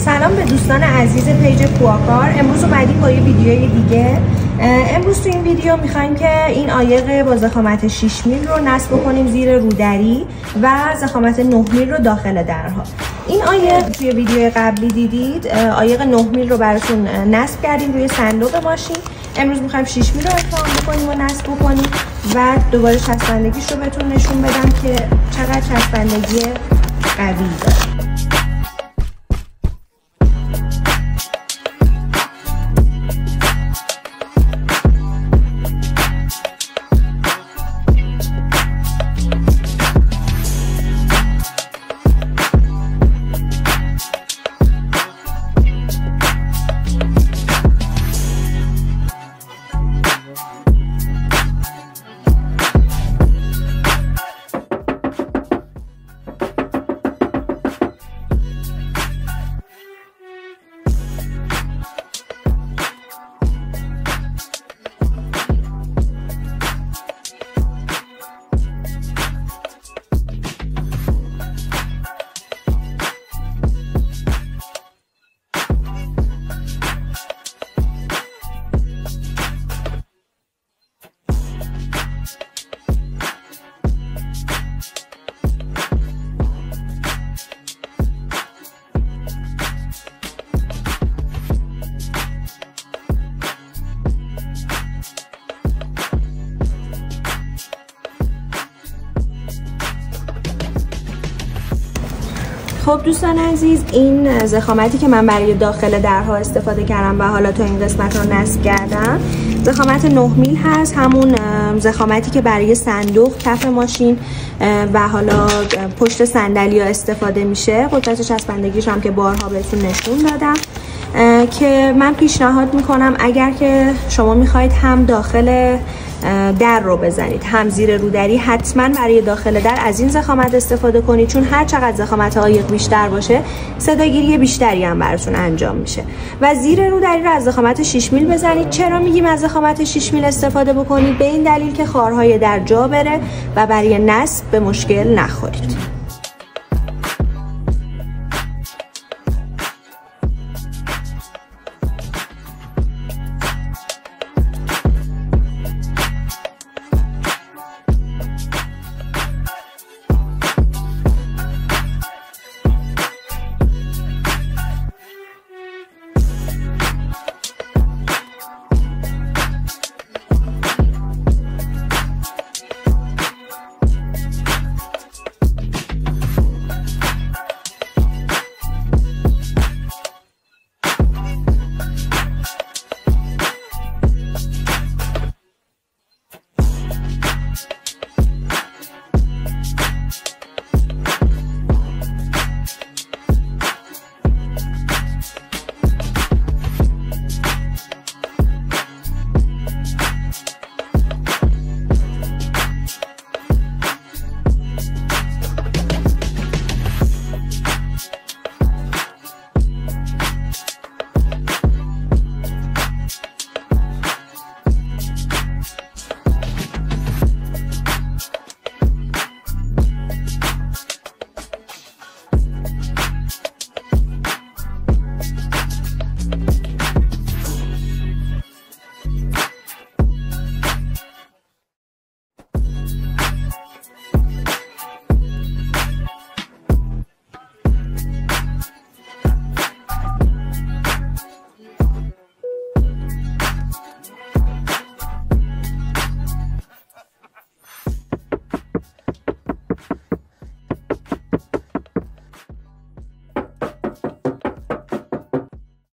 سلام به دوستان عزیز پیج کوآکار. امروز اومدیم با یه ویدیوی دیگه. امروز تو این ویدیو میخوایم که این عایق با ضخامت 6 میل رو نصب بکنیم زیر رودری و ضخامت 9 میل رو داخل درها. این عایق توی ویدیو قبلی دیدید، عایق 9 میل رو براتون نصب کردیم روی صندوق ماشین. امروز میخوایم 6 میل رو امتحان بکنیم و نصب بکنیم و دوباره چسبندگیش رو بهتون نشون بدم که چقدر چسبندگی قوی داره. خب دوستان عزیز، این ضخامتی که من برای داخل درها استفاده کردم و حالا تا این قسمت رو نصب کردم ضخامت 9 میل هست، همون ضخامتی که برای صندوق کف ماشین و حالا پشت صندلی ها استفاده میشه. قدرت چسبندگیش هم که بارها بهتون نشون دادم که من پیشنهاد میکنم اگر که شما میخواید هم داخل در رو بزنید هم زیر رودری، حتما برای داخل در از این ضخامت استفاده کنید، چون هر چقدر ضخامت عایق بیشتر باشه صداگیری بیشتری هم براتون انجام میشه. و زیر رودری رو از ضخامت 6 میل بزنید. چرا میگیم از ضخامت 6 میل استفاده بکنید؟ به این دلیل که خارهای در جا بره و برای نصب به مشکل نخورید.